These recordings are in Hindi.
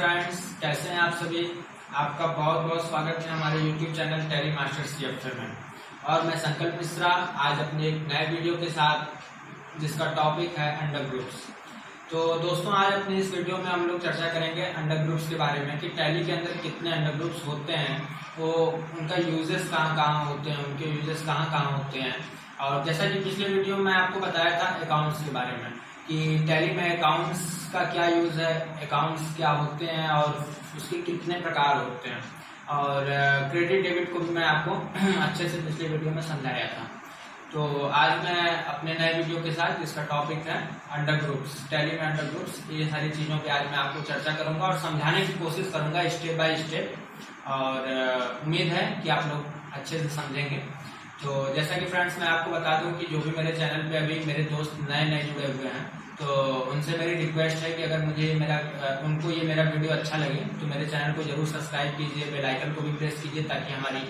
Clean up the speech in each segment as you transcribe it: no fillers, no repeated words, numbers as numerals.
फ्रेंड्स, कैसे हैं आप सभी। आपका बहुत बहुत स्वागत है हमारे YouTube channel tally masters CFA में। और मैं संकल्प मिश्रा आज अपने एक नए वीडियो के साथ, जिसका टॉपिक है अंडर ग्रुप्स। तो दोस्तों, आज अपनी इस वीडियो में हम लोग चर्चा करेंगे अंडर ग्रुप्स के बारे में कि टैली के अंदर कितने अंडर ग्रुप्स होते हैं, वो उनका यूजेस कहाँ कहाँ होते हैं, उनके यूजेस कहाँ कहाँ होते हैं। और जैसा कि पिछले वीडियो में आपको बताया था अकाउंट्स के बारे में कि टैली में अकाउंट्स का क्या यूज है, अकाउंट्स क्या होते हैं और उसके कितने प्रकार होते हैं, और क्रेडिट डेबिट को भी मैं आपको अच्छे से पिछले वीडियो में समझाया था। तो आज मैं अपने नए वीडियो के साथ, जिसका टॉपिक है अंडर ग्रुप्स, टैली में अंडर ग्रुप्स, ये सारी चीज़ों पे आज मैं आपको चर्चा करूंगा और समझाने की कोशिश करूंगा स्टेप बाय स्टेप। और उम्मीद है कि आप लोग अच्छे से समझेंगे। तो जैसा कि फ्रेंड्स, मैं आपको बता दूं कि जो भी मेरे चैनल पे अभी मेरे दोस्त नए नए जुड़े हुए हैं, तो उनसे मेरी रिक्वेस्ट है कि अगर मुझे उनको ये मेरा वीडियो अच्छा लगे तो मेरे चैनल को जरूर सब्सक्राइब कीजिए, बेल आइकन को भी प्रेस कीजिए ताकि हमारी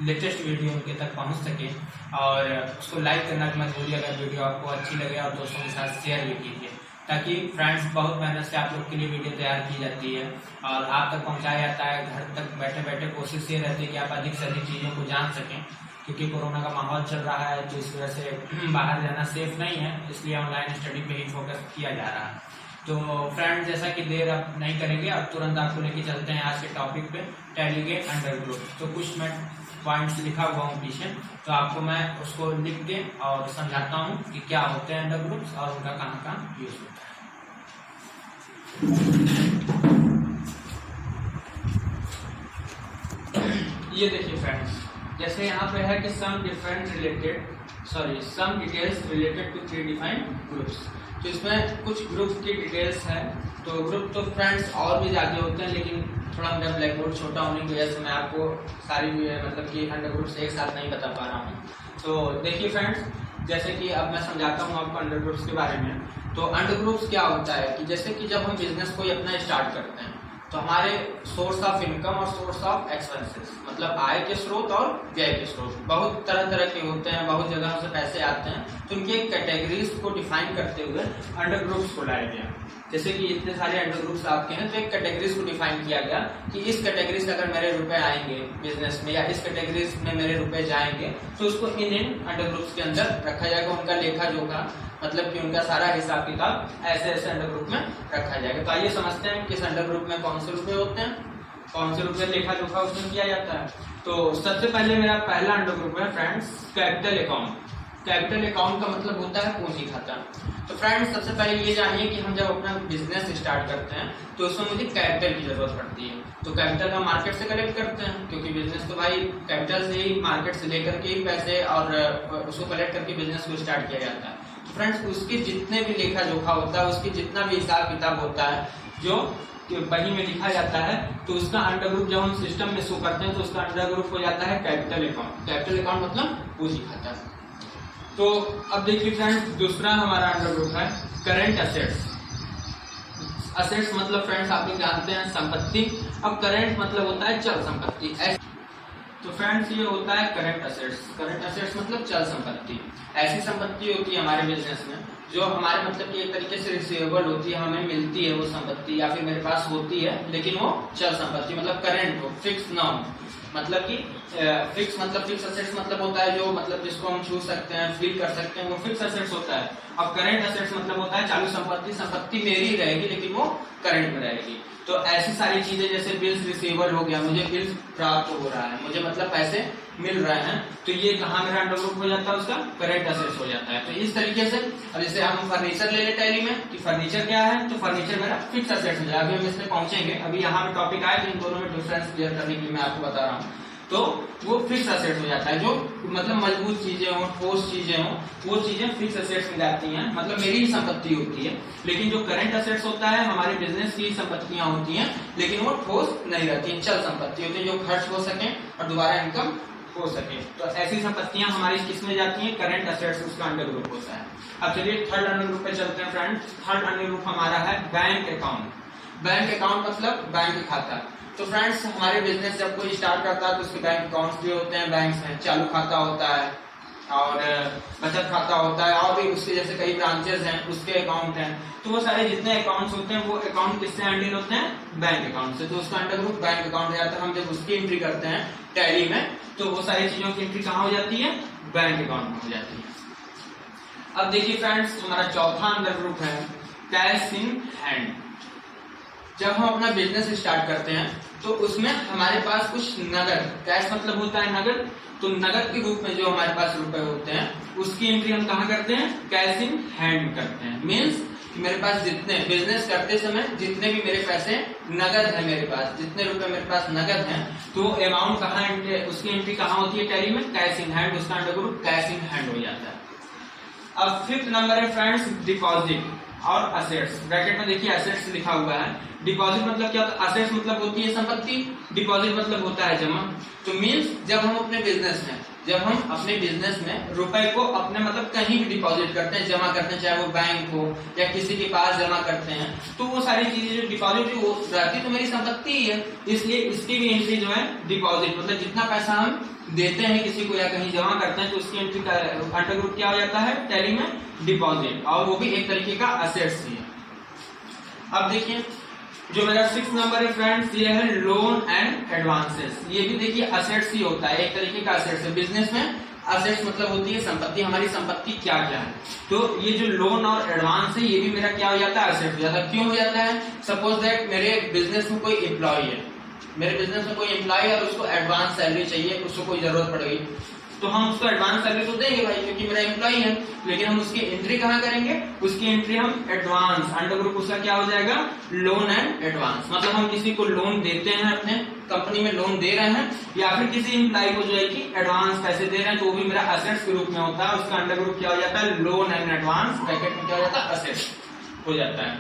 लेटेस्ट वीडियो उनके तक पहुंच सके। और उसको लाइक करना भी मत भूलिए अगर वीडियो आपको अच्छी लगे, और दोस्तों के साथ शेयर भी कीजिए ताकि फ्रेंड्स, बहुत मेहनत से आप लोग के लिए वीडियो तैयार की जाती है और आप तक पहुँचाया जाता है। घर तक बैठे बैठे कोशिश ये रहती है कि आप अधिक से अधिक चीज़ों को जान सकें, क्योंकि कोरोना का माहौल चल रहा है तो इस वजह से बाहर जाना सेफ नहीं है, इसलिए ऑनलाइन स्टडी पे ही फोकस किया जा रहा है। तो फ्रेंड्स, जैसा कि देर अब नहीं करेंगे, अब तुरंत आपको लेके चलते हैं आज के टॉपिक पे, टैली के अंडर ग्रुप। तो कुछ मैं पॉइंट्स लिखा हुआ हूँ पीछे, तो आपको मैं उसको लिख के और समझाता हूँ कि क्या होते हैं अंडर ग्रुप्स और उनका कहाँ कहाँ यूज होता है। ये देखिए फ्रेंड्स, जैसे यहाँ पे है कि some details related to 3 defined groups. तो इसमें कुछ ग्रुप की डिटेल्स है। तो ग्रुप तो फ्रेंड्स और भी ज्यादा होते हैं, लेकिन थोड़ा मेरा ब्लैक बोर्ड छोटा होने की वजह से मैं आपको सारी मतलब कि अंडर ग्रुप्स एक साथ नहीं बता पा रहा हूँ। तो देखिए फ्रेंड्स, जैसे कि अब मैं समझाता हूँ आपको अंडर ग्रुप्स के बारे में। तो अंडर ग्रुप्स क्या होता है कि जैसे कि जब हम बिजनेस कोई अपना स्टार्ट करते हैं तो हमारे सोर्स ऑफ इनकम और सोर्स ऑफ एक्सपेंसेस, मतलब आय के स्रोत और व्यय के स्रोत, बहुत तरह तरह के होते हैं, बहुत जगह से पैसे आते हैं। तो उनके कैटेगरीज को डिफाइन करते हुए अंडर ग्रुप्स को लाया गया। जैसे कि इतने सारे अंडर ग्रुप्स आपके हैं, तो एक कैटेगरीज को डिफाइन किया गया कि इस कैटेगरी से अगर मेरे रुपए आएंगे बिजनेस में, या इस कैटेगरीज में मेरे रुपए जाएंगे, तो उसको इन अंडर ग्रुप्स के अंदर रखा जाएगा। उनका लेखा जोखा, मतलब कि उनका सारा हिसाब किताब ऐसे ऐसे अंडर ग्रुप में रखा जाएगा। तो आइए समझते हैं किस अंडर ग्रुप में कौन से रुपए होते हैं, कौन से रुपए लेखा जोखा उसमें किया जाता है। तो सबसे पहले मेरा पहला अंडर ग्रुप है friends, capital account. Capital account का मतलब होता है पूंजी खाता। तो फ्रेंड्स, सबसे पहले ये जानिए कि हम जब अपना बिजनेस स्टार्ट करते हैं तो उसमें मुझे कैपिटल की जरूरत पड़ती है। तो कैपिटल हम मार्केट से कलेक्ट करते हैं, क्योंकि बिजनेस तो भाई कैपिटल से ही, मार्केट से लेकर के ही पैसे और उसको कलेक्ट करके बिजनेस को स्टार्ट किया जाता है। तो फ्रेंड्स, उसके जितने भी लेखा जोखा होता है, उसके जितना भी हिसाब किताब होता है जो बही में लिखा जाता है, तो उसका अंडर ग्रुप जब हम सिस्टम में शो करते हैं तो उसका अंडर ग्रुप हो जाता है कैपिटल अकाउंट। कैपिटल अकाउंट मतलब पूंजी खाता। तो अब देखिए फ्रेंड्स, दूसरा हमारा अंडर ग्रुप है करेंट असेट्स। असेट्स मतलब फ्रेंड्स आप लोग जानते हैं संपत्ति। अब करेंट मतलब होता है चल संपत्ति। तो फ्रेंड्स, ये होता है करेंट असेट्स। करेंट असेट्स मतलब चल संपत्ति। ऐसी संपत्ति होती है हमारे बिजनेस में जो हमारे मतलब कि एक तरीके से रिसीवेबल होती है, हमें मिलती है वो संपत्ति, या फिर मेरे पास होती है, लेकिन वो चल संपत्ति मतलब करेंट हो, फिक्स ना हो। मतलब कि फिक्स मतलब फिक्स असेट्स मतलब होता है जो मतलब जिसको हम छू सकते हैं, फील कर सकते हैं, वो फिक्स असेट्स होता है। अब करेंट असेट्स मतलब होता है चालू संपत्ति। संपत्ति मेरी रहेगी लेकिन वो करंट में रहेगी। तो ऐसी सारी चीजें जैसे बिल्स रिसीवेबल हो गया, मुझे बिल्स प्राप्त हो रहा है, मुझे मतलब पैसे मिल रहे हैं, तो ये कहाँ मेरा अंडर ग्रुप हो जाता है, उसका करेंट असेट्स हो जाता है। तो इस तरीके से अब जैसे हम फर्नीचर ले लेते टैली में कि फर्नीचर क्या है, तो फर्नीचर मेरा फिक्स असेट्स हो जाएगा। अभी हम इसमें पहुंचेंगे, अभी यहाँ पे टॉपिक आए तो इन दोनों में डिफरेंस क्लियर करने के लिए मैं आपको बता रहा हूँ। तो वो फिक्स असेट्स हो जाता है, जो मतलब मजबूत चीजें हो, ठोस चीजें हो, वो चीजें फिक्स असेट्स में जाती हैं, मतलब मेरी ही संपत्ति होती है। लेकिन जो करंट असेट्स होता है हमारे बिजनेस की संपत्तियां होती हैं, लेकिन वो ठोस नहीं रहती हैं, चल संपत्ति होती है जो खर्च हो सके और दोबारा इनकम हो सके। तो ऐसी संपत्तियां हमारी किस में जाती हैं, करंट असेट्स, उसका अंडर ग्रुप होता है। अब चलिए थर्ड अंडर ग्रुप पे चलते हैं फ्रेंड्स। थर्ड अंडर ग्रुप हमारा है बैंक अकाउंट। बैंक अकाउंट मतलब बैंक खाता। तो फ्रेंड्स, हमारे बिजनेस जब कोई स्टार्ट करता है तो उसके बैंक अकाउंट्स भी होते हैं। बैंक में चालू खाता होता है, और बचत खाता होता है, और भी उसके जैसे कई ब्रांचेस हैं उसके अकाउंट हैं। तो वो सारे जितने अकाउंट्स होते हैं वो अकाउंट किससे हैंडल होते हैं? बैंक अकाउंट से। तो उसका अंडर ग्रुप बैंक अकाउंट हो जाता है। हम जब उसकी एंट्री करते हैं टैली में तो वो सारी चीजों की एंट्री कहाँ हो जाती है? बैंक अकाउंट में हो जाती है। अब देखिए फ्रेंड्स, हमारा चौथा अंडर ग्रुप है कैश इन हैंड। जब हम अपना बिजनेस स्टार्ट करते हैं तो उसमें हमारे पास कुछ नगद, कैश मतलब होता है नगद, तो नगद के रूप में जो हमारे पास रुपए होते हैं उसकी एंट्री हम कहाँ करते हैं? कैश इन हैंड करते हैं। मीन्स मेरे पास जितने बिजनेस करते समय जितने भी मेरे पैसे नगद है, मेरे पास जितने रुपए मेरे पास नगद हैं, तो अमाउंट कहाँ, उसकी एंट्री कहाँ होती है टैली में? Cash in hand. उसका under group cash in hand हो जाता है। अब फिफ्थ नंबर है फ्रेंड्स डिपॉजिट और असेट्स। ब्रैकेट में देखिए असेट्स लिखा हुआ है। डिपॉजिट मतलब क्या होता है? असेट्स मतलब होती है संपत्ति, डिपॉजिट मतलब होता है जमा। तो मीन्स जब हम अपने बिजनेस में रुपए को अपने मतलब कहीं भी डिपॉजिट करते हैं, जमा करते हैं, चाहे वो बैंक हो या किसी के पास जमा करते हैं, तो वो सारी चीजें जो डिपॉजिट वो रहती तो मेरी संपत्ति ही है। इसलिए इसकी भी एंट्री जो है डिपॉजिट, मतलब जितना पैसा हम देते हैं किसी को या कहीं जमा करते हैं तो उसकी एंट्री का अंडर ग्रुप क्या हो जाता है टैली में? डिपॉजिट। और वो भी एक तरीके का असेट्स ही है। अब देखिए जो मेरा 6 नंबर है फ्रेंड्स, ये है लोन एंड एडवांसेस। ये भी देखिए असेट्स ही होता है, एक तरीके का असेट्स है। बिजनेस में असेट्स मतलब होती है संपत्ति, हमारी संपत्ति क्या क्या है। तो ये जो लोन और एडवांस है ये भी मेरा क्या हो जाता है? असेट हो जाता है। क्यों हो जाता है? सपोज दैट मेरे बिजनेस में कोई एम्प्लॉय है, मेरे बिजनेस में कोई एम्प्लॉय और उसको एडवांस सैलरी चाहिए, उसको कोई जरूरत पड़ गई, तो हम उसको एडवांस सैलरी तो देंगे भाई क्योंकि मेरा एम्प्लॉय है। लेकिन हम उसकी एंट्री कहाँ करेंगे? उसकी एंट्री हम एडवांस, अंडर ग्रुप उसका क्या हो जाएगा? Loan and advance. मतलब हम किसी को लोन देते हैं, अपने कंपनी में लोन दे रहे हैं, या फिर किसी एम्प्लॉय को जो है कि एडवांस पैसे दे रहे हैं, तो वो भी मेरा असेट्स के रूप में होता है। उसका अंडर ग्रुप क्या हो जाता है? Loan and advance. ब्रैकेट में क्या हो जाता है? असेट्स हो जाता है।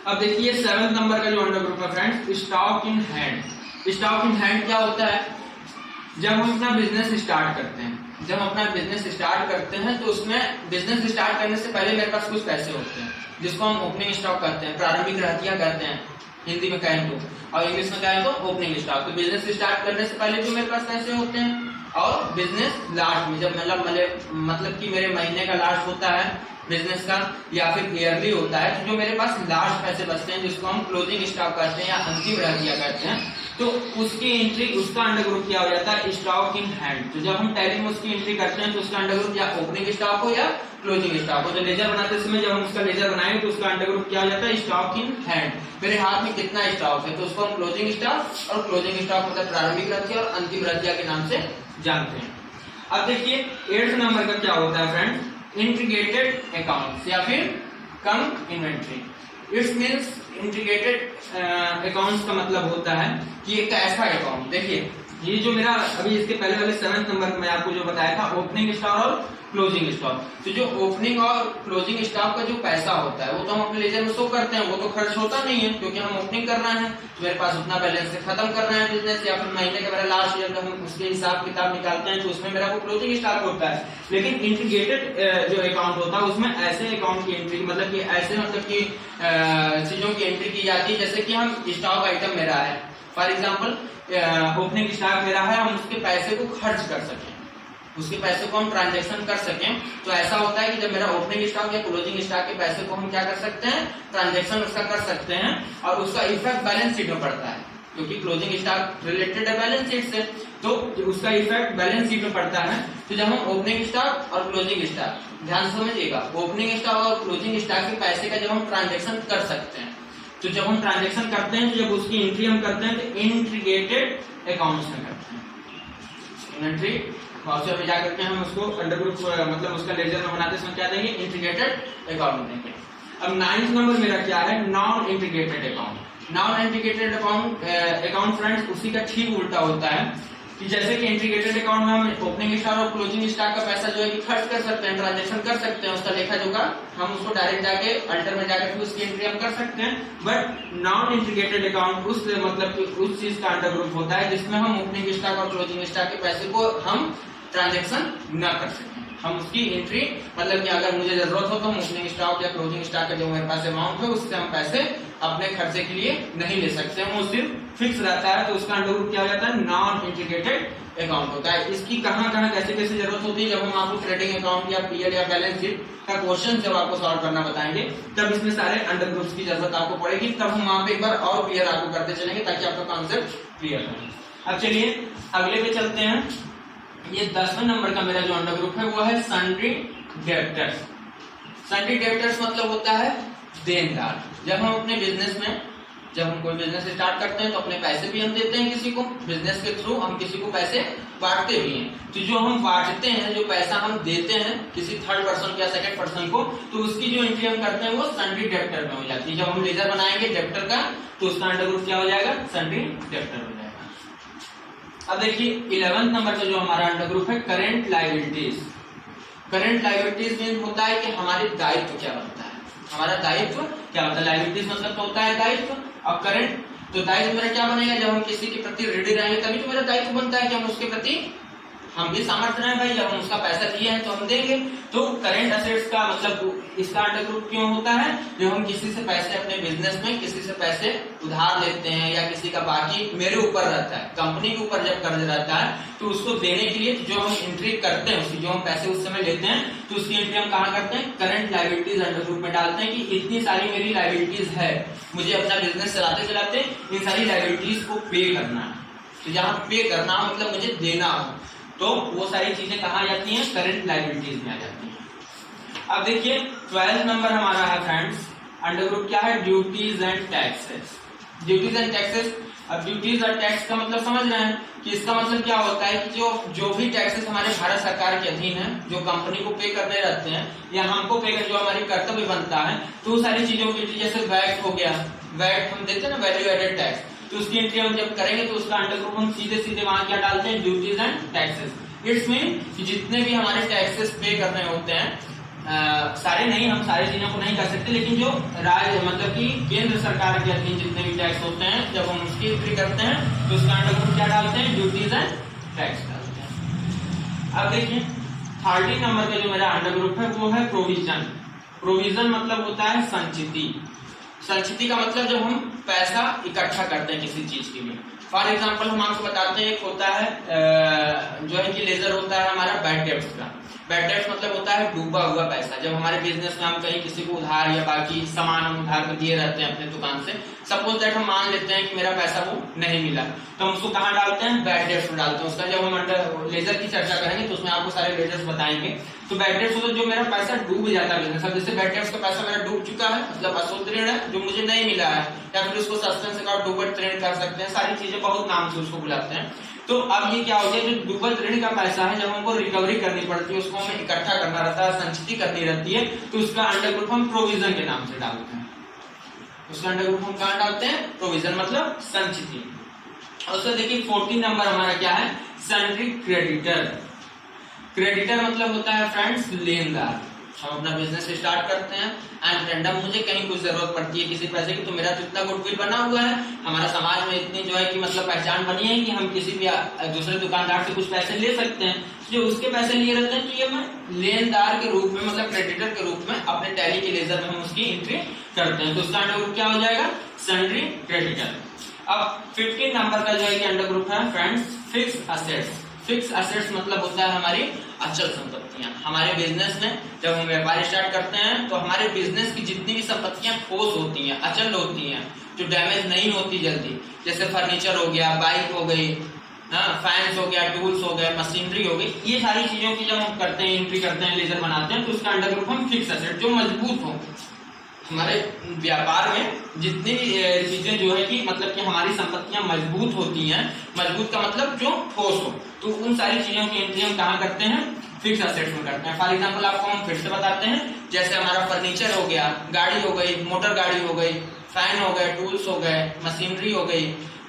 अब देखिए 7 नंबर का जो अंडर ग्रुप है friends, stock in hand. Stock in hand क्या होता है? जब हम अपना बिजनेस स्टार्ट करते हैं, तो उसमें बिजनेस स्टार्ट करने से पहले मेरे पास कुछ पैसे होते हैं जिसको हम ओपनिंग स्टॉक कहते हैं, प्रारंभिक रहतियां कहते हैं हिंदी में कहें तो, और इंग्लिश में कहें तो ओपनिंग स्टॉक। तो बिजनेस स्टार्ट करने से पहले जो मेरे पास पैसे होते हैं, और बिजनेस लास्ट में जब मतलब कि मेरे महीने का लास्ट होता है बिजनेस का या फिर ईयरली होता है, तो जो मेरे पास लास्ट पैसे बचते हैं जिसको हम क्लोजिंग स्टॉक कहते हैं या अंतिम रहतिया कहते हैं, तो उसकी एंट्री, उसका अंडर ग्रुप क्या हो जाता है? Stock in hand. तो जब हम टैली में उसकी एंट्री करते हैं तो उसका अंडर ग्रुप या ओपनिंग स्टॉक हो या क्लोजिंग स्टॉक हो। तो लेजर बनाते समय जब हम उसका लेजर बनाएंगे तो उसका अंडर ग्रुप क्या हो जाता है? Stock in hand. मेरे हाथ में कितना स्टॉक है तो उसको हम क्लोजिंग स्टॉक, और क्लोजिंग स्टॉक मतलब प्रारंभिक रहतिया और अंतिम रहतिया के नाम से जानते हैं। अब देखिए 8 नंबर का क्या होता है फ्रेंड्स, इंटीग्रेटेड अकाउंट्स या फिर cum inventory. It's means integrated accounts का मतलब होता है कि एक ऐसा अकाउंट, देखिए ये जो मेरा अभी इसके पहले वाले 7 नंबर में आपको जो बताया था ओपनिंग स्टॉक और क्लोजिंग स्टॉक, तो जो ओपनिंग और क्लोजिंग स्टॉक का जो पैसा होता है वो तो हम अपने लेजर में शो करते हैं, वो तो खर्च होता नहीं है क्योंकि हम ओपनिंग कर रहे हैं, तो मेरे पास उतना बैलेंस से खत्म कर रहे हैं बिजनेस, या फिर महीने का मेरा लास्ट ईयर हम उसके हिसाब किताब निकालते हैं तो उसमें मेरा वो क्लोजिंग स्टॉक होता है। लेकिन इंटीग्रेटेड जो अकाउंट होता है उसमें ऐसे अकाउंट की एंट्री मतलब कि ऐसे चीजों की एंट्री की जाती है जैसे कि हम स्टॉक आइटम मेरा है, फॉर एग्जाम्पल ओपनिंग स्टॉक मेरा है, हम उसके पैसे को खर्च कर सकें, उसके पैसे को हम ट्रांजैक्शन कर सकें, तो ऐसा होता है कि जब मेरा ओपनिंग स्टॉक या क्लोजिंग स्टॉक के पैसे को हम क्या कर सकते हैं, ट्रांजैक्शन उसका कर सकते हैं, और उसका इफेक्ट बैलेंस शीट में पड़ता है क्योंकि क्लोजिंग स्टॉक रिलेटेड है बैलेंस शीट से, तो उसका इफेक्ट बैलेंस शीट में पड़ता है। तो जब हम ओपनिंग स्टॉक और क्लोजिंग स्टॉक, ध्यान समझिएगा, ओपनिंग स्टॉक और क्लोजिंग स्टॉक के पैसे का जब हम ट्रांजेक्शन कर सकते हैं, तो जब हम ट्रांजेक्शन करते हैं तो जब उसकी एंट्री हम करते हैं तो इंटीग्रेटेड अकाउंट्स में करते हैं, इन्वेंट्री वाउचर में जाकर के हम उसको अंडर ग्रुप मतलब उसका लेजर में बनाते समय क्या देंगे, इंटीग्रेटेड अकाउंट देंगे। अब 9th नंबर मेरा क्या है, non integrated account. Non integrated account friends उसी का ठीक उल्टा होता है कि जैसे कि इंटीग्रेटेड अकाउंट में हम ओपनिंग स्टॉक और क्लोजिंग स्टॉक का पैसा जो है कि खर्च कर सकते हैं, ट्रांजेक्शन कर सकते हैं, उसका लेखा जोखा हम उसको डायरेक्ट जाके अल्टर में जाकर उसकी एंट्री हम कर सकते हैं। बट नॉन इंटीग्रेटेड अकाउंट उस मतलब उस चीज का अंडर ग्रुप होता है जिसमें हम ओपनिंग स्टॉक और क्लोजिंग स्टॉक के पैसे को हम ट्रांजेक्शन न कर सकें, हम उसकी एंट्री मतलब कि अगर मुझे जरूरत हो तो हम ओपनिंग स्टॉक या क्लोजिंग स्टॉक का जो मेरे पास अमाउंट है उससे हम पैसे अपने खर्चे के लिए नहीं ले सकते हैं, वो सिर्फ फिक्स रहता है। तो उसका अंडर ग्रुप क्या हो जाता है, नॉन इंटीग्रेटेड अकाउंट होता है। इसकी कहां कहां कैसे कैसे जरूरत होती है, जब हम आपको ट्रेडिंग अकाउंट या पीएल या बैलेंस शीट का क्वेश्चन जब आपको सॉल्व करना बताएंगे, तब इसमें सारे अंडर ग्रुप्स की जरूरत आपको पड़ेगी। तब हम वहां पे एक बार और क्लियर आपको करते चलेंगे ताकि आपका कॉन्सेप्ट क्लियर हो। अब चलिए अगले पे चलते हैं। ये 10वें नंबर का मेरा जो अंडर ग्रुप है वो है सन्ड्री डेब्टर्स। सन्ड्री डेब्टर्स मतलब होता है देनदार। जब हम अपने बिजनेस में, जब हम कोई बिजनेस स्टार्ट करते हैं तो अपने पैसे भी हम देते हैं किसी को, बिजनेस के थ्रू हम किसी को पैसे बांटते भी हैं। तो जो हम बांटते हैं, जो पैसा हम देते हैं किसी थर्ड पर्सन या सेकंड पर्सन को, तो उसकी जो एंट्री हम करते हैं वो सन्ड्री डेब्टर में हो जाती है। जब हम लेजर बनाएंगे डेब्टर का तो उसका अंडर ग्रुप क्या हो जाएगा, सन्ड्री डेब्टर हो जाएगा। अब देखिए 11वें नंबर का जो हमारा अंडर ग्रुप है current liabilities. Current liabilities mean होता है कि हमारे दायित्व क्या बनता है, हमारा दायित्व क्या होता है। लायबिलिटीज मतलब तो होता है दायित्व, और करंट तो दायित्व मेरा क्या बनेगा, जब हम किसी के प्रति रेडी रहेंगे तभी तो मेरा दायित्व बनता है कि हम उसके प्रति हम भी सामर्थ्य रहे भाई, जब हम उसका पैसा दिए हैं तो हम देंगे। तो करंट असेट्स का मतलब इसका अंडर ग्रुप क्यों होता है, जब हम किसी से पैसे अपने बिजनेस में किसी से पैसे उधार लेते हैं या किसी का बाकी मेरे ऊपर रहता है, कंपनी के ऊपर जब कर्ज रहता है तो उसको देने के लिए जो हम एंट्री करते हैं, उसकी जो हम पैसे उस समय लेते हैं तो उसकी एंट्री हम कहाँ करते हैं, करंट लायबिलिटीज अंडर ग्रुप में डालते हैं कि इतनी सारी मेरी लायबिलिटीज है, मुझे अपना बिजनेस चलाते चलाते इन सारी लायबिलिटीज को पे करना है। तो जहाँ पे करना मतलब मुझे देना हो, तो वो सारी चीजें कहाँ आ जाती हैं, करंट लायबिलिटीज में आ जाती हैं। अब देखिए 12 नंबर हमारा है फ्रेंड्स अंडर ग्रुप क्या है, duties and taxes. Duties and taxes. अब ड्यूटीज और टैक्स का मतलब समझ रहे हैं कि इसका मतलब क्या होता है कि जो भी टैक्सेस हमारे भारत सरकार के अधीन है, जो कंपनी को पे करने रहते हैं या हमको पे कर जो हमारी कर्तव्य बनता है, तो सारी चीजों की जैसे वैट हो गया, वैट हम देते हैं ना, वैल्यू एडेड टैक्स, तो उसकी एंट्री हम जब करेंगे तो उसका अंडर ग्रुप हम सीधे सीधे वहां क्या डालते हैं, duties and taxes. It's mean कि जितने भी हमारे टैक्सेस पे करने होते हैं, सारे नहीं, हम सारी चीजों को नहीं कर सकते, लेकिन जो राज्य मतलब कि केंद्र सरकार के अधीन जितने भी टैक्स होते हैं, जब हम उसकी एंट्री करते हैं तो उसका अंडर ग्रुप क्या डालते हैं, ड्यूटीज एंड टैक्स डालते हैं। अब देखिए 13 नंबर का जो मेरा अंडर ग्रुप है वो है प्रोविजन। प्रोविजन मतलब होता है संचिति। संचिति का मतलब जब हम पैसा इकट्ठा करते हैं किसी चीज के लिए। फॉर एग्जाम्पल हम आपको बताते हैं, एक होता है जो है कि लेजर होता है हमारा बैड डेब्ट्स का। बैड डेब्ट्स मतलब होता है डूबा हुआ पैसा। जब हमारे बिजनेस में हम कहीं किसी को उधार या बाकी सामान हम उधार पर दिए रहते हैं अपने दुकान से, सपोज दैट हम मान लेते हैं कि मेरा पैसा वो नहीं मिला, तो हम उसको कहाँ डालते हैं, बैड डेब्ट्स में डालते हैं। उसका जब हम अंडर लेजर की चर्चा करेंगे तो उसमें आपको सारे लेजर्स बताएंगे। तो बैड डेब्ट्स होता है जो मेरा पैसा डूब जाता है बिजनेस। अब जैसे बैड डेब्ट्स का पैसा मेरा डूब चुका है, मतलब अशुद्ध ऋण है जो मुझे नहीं मिला है, या फिर उसको सस्पेंस अकाउंट डूबत ऋण कर सकते हैं, सारी चीजें बहुत नाम से उसको बुलाते हैं। तो अब ये क्या हो गया, जो डूबत ऋण का पैसा है जब हमको रिकवरी करनी पड़ती है, उसको हमें इकट्ठा करना रहता है, संचिति करनी रहती है, तो उसका अंडर ग्रुप हम प्रोविजन के नाम से डालते हैं। उसका अंडर ग्रुप हम कहाँ डालते हैं, प्रोविजन मतलब संचिति। और उसका देखिए 14 नंबर हमारा क्या है, सन्ड्री क्रेडिटर। क्रेडिटर मतलब होता है फ्रेंड्स लेनदार। हम अपना बिजनेस स्टार्ट करते हैं एंड रैंडम मुझे कहीं कुछ जरूरत पड़ती है किसी पैसे की, तो मेरा तो इतना गुडविल बना हुआ है, हमारा समाज में इतनी जो है कि मतलब पहचान बनी है कि हम किसी भी दूसरे दुकानदार से कुछ पैसे ले सकते हैं। जो उसके पैसे लिए रहते हैं तो ये मैं लेनदार के रूप में मतलब क्रेडिटर के रूप में अपने टैली के लेजर में हम उसकी एंट्री करते हैं। तो उसका अंडर ग्रुप क्या हो जाएगा, सन्ड्री क्रेडिटर। अब 15 नंबर का जो है कि अंडर ग्रुप है friends fix assets. Fix assets मतलब होता है हमारी अचल संपत्तियां। हमारे बिजनेस में जब हम व्यापार स्टार्ट करते हैं तो हमारे बिजनेस की जितनी भी संपत्तियां ठोस होती हैं, अचल होती हैं, जो डैमेज नहीं होती जल्दी, जैसे फर्नीचर हो गया, बाइक हो गई, फैंस हो गया, टूल्स हो गए, मशीनरी हो गई, ये सारी चीजों की जब हम करते हैं, एंट्री करते हैं, लेजर बनाते हैं, तो उसका अंडर ग्रुप हम फिक्स असेट, जो मजबूत हो। हमारे व्यापार में जितनी भी चीजें जो है कि मतलब कि हमारी संपत्तियां मजबूत होती हैं, मजबूत का मतलब जो ठोस हो, तो उन सारी चीजों की एंट्री हम कहाँ करते हैं, फिक्स असेट्स में करते हैं। फॉर एग्जांपल आपको हम फिर से बताते हैं, जैसे हमारा फर्नीचर हो गया, गाड़ी हो गई, मोटर गाड़ी हो गई, फैन हो गए, टूल्स हो गए, मशीनरी हो गई,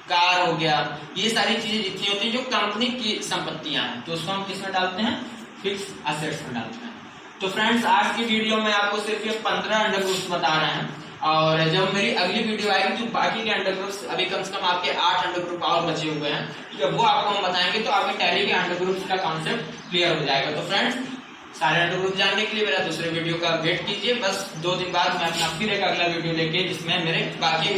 कार हो गया, ये सारी चीजें जितनी होती है जो कंपनी की संपत्तियां हैं, तो उसको हम किस में डालते हैं, फिक्स असेट्स में डालते हैं। तो फ्रेंड्स आज की वीडियो में आपको सिर्फ ये 15 अंडर ग्रुप्स बता रहे हैं, और जब मेरी अगली वीडियो आएगी तो बाकी के अंडर ग्रुप्स, अभी कम से कम आपके 8 अंडर ग्रुप और बचे हुए हैं, जब वो आपको हम बताएंगे तो आपके टैली के अंडर ग्रुप्स का कॉन्सेप्ट क्लियर हो जाएगा। तो फ्रेंड्स सारे अंडर ग्रुप जानने के लिए मेरा दूसरे वीडियो का वेट कीजिए। बस 2 दिन बाद मैं अपना फिर एक अगला वीडियो लेके जिसमें मेरे बाकी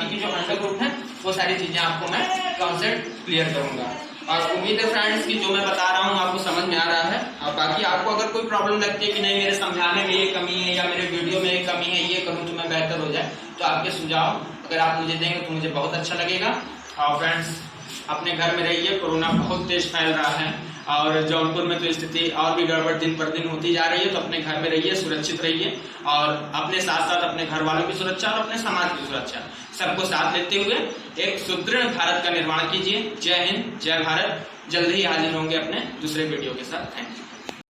की जो अंडर ग्रुप है वो सारी चीजें आपको मैं कॉन्सेप्ट क्लियर करूंगा। और उम्मीद है फ्रेंड्स कि जो मैं बता रहा हूँ आपको समझ में आ रहा है। और बाकी आपको अगर कोई प्रॉब्लम लगती है कि नहीं मेरे समझाने में ये कमी है या मेरे वीडियो में ये कमी है, ये करूँ तो मैं बेहतर हो जाए, तो आपके सुझाव अगर आप मुझे देंगे तो मुझे बहुत अच्छा लगेगा। और फ्रेंड्स अपने घर में रहिए, कोरोना बहुत तेज फैल रहा है और जौनपुर में तो स्थिति और भी गड़बड़ दिन पर दिन होती जा रही है। तो अपने घर में रहिए, सुरक्षित रहिए और अपने साथ साथ अपने घर वालों की सुरक्षा और अपने समाज की सुरक्षा सबको साथ लेते हुए एक सुदृढ़ भारत का निर्माण कीजिए। जय हिंद, जय भारत। जल्द ही हाजिर होंगे अपने दूसरे वीडियो के साथ। Thank you.